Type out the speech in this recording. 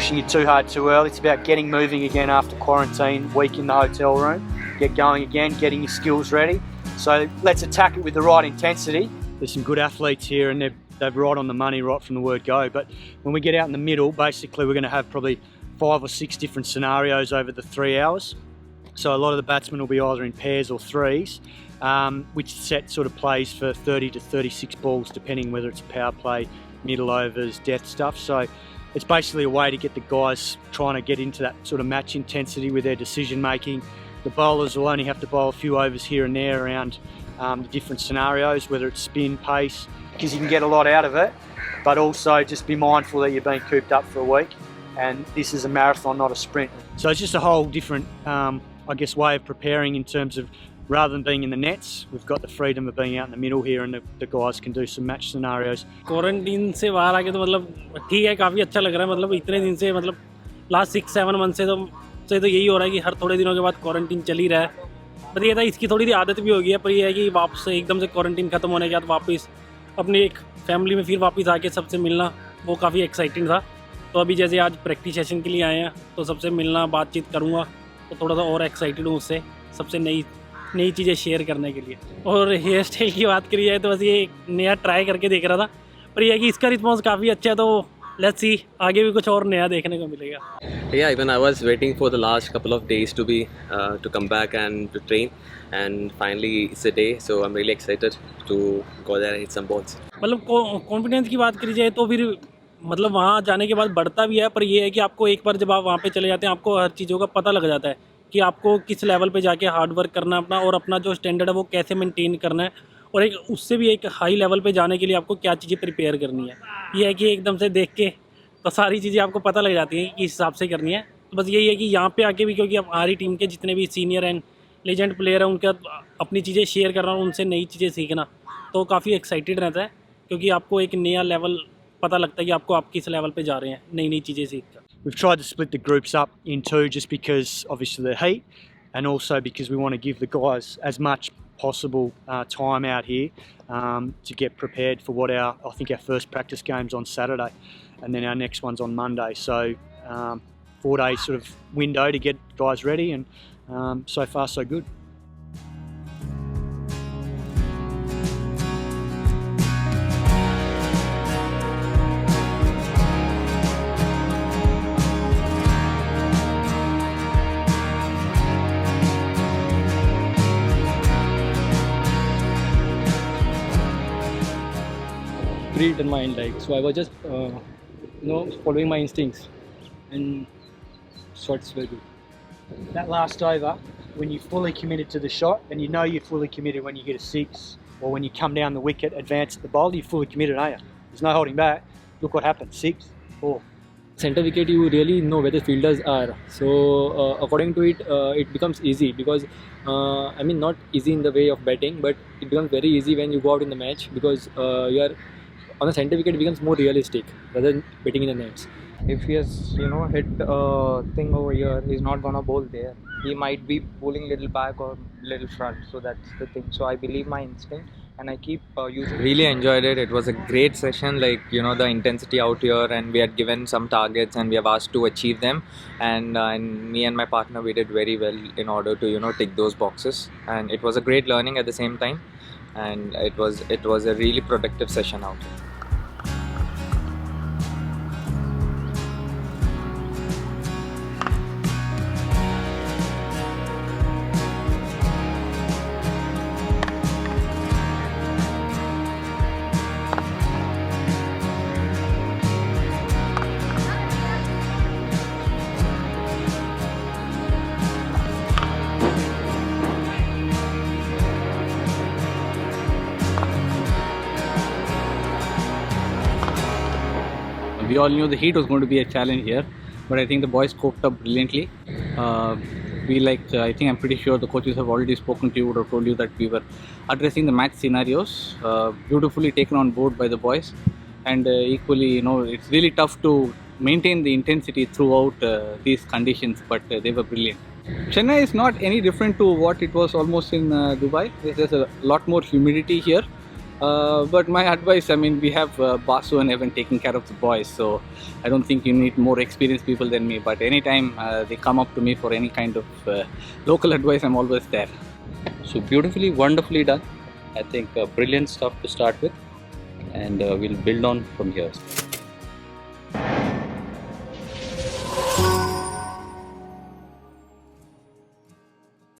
pushing it too hard too early. It's about getting moving again after quarantine, week in the hotel room, get going again, getting your skills ready. So let's attack it with the right intensity. There's some good athletes here and they're right on the money right from the word go. But when we get out in the middle, basically we're going to have probably 5 or 6 different scenarios over the 3 hours. So a lot of the batsmen will be either in pairs or threes, which set sort of plays for 30 to 36 balls, depending whether it's power play, middle overs, death stuff. So it's basically a way to get the guys trying to get into that sort of match intensity with their decision making. The bowlers will only have to bowl a few overs here and there around the different scenarios, whether it's spin, pace, because you can get a lot out of it, but also just be mindful that you're being cooped up for a week, and this is a marathon, not a sprint. So it's just a whole different, I guess, way of preparing in terms of, rather than being in the nets, we've got the freedom of being out in the middle here, and the guys can do some match scenarios. Quarantine से बाहर आके तो मतलब ठीक है, काफ़ी अच्छा लग रहा है. मतलब इतने दिन से, मतलब लास्ट 6-7 मंथ से तो यही हो रहा है कि हर थोड़े दिनों के बाद क्वारंटीन चल ही रहा है. पर ये था, इसकी थोड़ी सी आदत भी हो गई है. पर ये है कि वापस एकदम से क्वारंटीन ख़त्म होने के बाद वापस अपनी एक फैमिली में फिर वापस आके सबसे मिलना, वो काफ़ी एक्साइटिंग था. तो अभी जैसे आज प्रैक्टिस सेशन के लिए आए हैं, तो सबसे मिलना, बातचीत करूँगा, तो थोड़ा सा और एक्साइटेड हूँ उससे, सबसे नई चीज़ें शेयर करने के लिए. और हेयर स्टाइल की बात करी जाए तो बस ये नया ट्राई करके देख रहा था, पर यह है कि इसका रिस्पॉन्स काफ़ी अच्छा है. तो लेट्स सी, आगे भी कुछ और नया देखने को मिलेगा. Yeah, even I was waiting for the last couple of days to come back and to train, and finally it's a day, so I'm really excited to go there and hit some balls. मतलब confidence की बात करी जाए तो फिर मतलब वहाँ जाने के बाद बढ़ता भी है, पर यह है कि आपको एक बार जब आप वहाँ पे चले जाते हैं, आपको हर चीज़ों का पता लग जाता है कि आपको किस लेवल पे जाके हार्ड वर्क करना अपना, और अपना जो स्टैंडर्ड है वो कैसे मेंटेन करना है, और एक उससे भी एक हाई लेवल पे जाने के लिए आपको क्या चीज़ें प्रिपेयर करनी है. ये है कि एकदम से देख के तो सारी चीज़ें आपको पता लग जाती हैं कि इस हिसाब से करनी है. तो बस यही है कि यहाँ पे आके भी, क्योंकि अब हमारी टीम के जितने भी सीनियर एंड लेजेंड प्लेयर हैं, उनके अपनी चीज़ें शेयर करना और उनसे नई चीज़ें सीखना, तो काफ़ी एक्साइटेड रहता है, क्योंकि आपको एक नया लेवल पता लगता है कि आपको आप किस लेवल पे जा रहे हैं नई चीज़ें सीख कर. We've tried to split the groups up in 2 just because obviously the heat, and also because we want to give the guys as much possible time out here to get prepared for what I think our first practice game's on Saturday, and then our next one's on Monday. So 4 days sort of window to get guys ready, and so far so good. Determined, like, so I was just following my instincts, and shots were good. That last over, when you fully committed to the shot, and you know you're fully committed when you hit a 6, or when you come down the wicket, advance at the bowl, you're fully committed, aren't you? There's no holding back. Look what happened, 6, 4. Center wicket, you really know where the fielders are, so according to it, it becomes easy, because I mean, not easy in the way of batting, but it becomes very easy when you go out in the match, because you are on the center wicket, it becomes more realistic rather than betting in the nets. If he has hit a thing over here, he's not gonna bowl there. He might be bowling little back or little front, so that's the thing. So I believe my instinct, and I keep using. Really enjoyed it. It was a great session. Like, the intensity out here, and we had given some targets and we have asked to achieve them, and me and my partner, we did very well in order to tick those boxes, and it was a great learning at the same time, and it was a really productive session out here. We all knew the heat was going to be a challenge here, but I think the boys coped up brilliantly. I think I'm pretty sure the coaches have already spoken to you, would have told you that we were addressing the match scenarios, beautifully taken on board by the boys, and equally, it's really tough to maintain the intensity throughout these conditions, but they were brilliant. Chennai is not any different to what it was almost in Dubai. There's a lot more humidity here, But my advice, I mean, we have Basu and Evan taking care of the boys, so I don't think you need more experienced people than me. But anytime they come up to me for any kind of local advice, I'm always there. So beautifully, wonderfully done. I think brilliant stuff to start with, and we'll build on from here.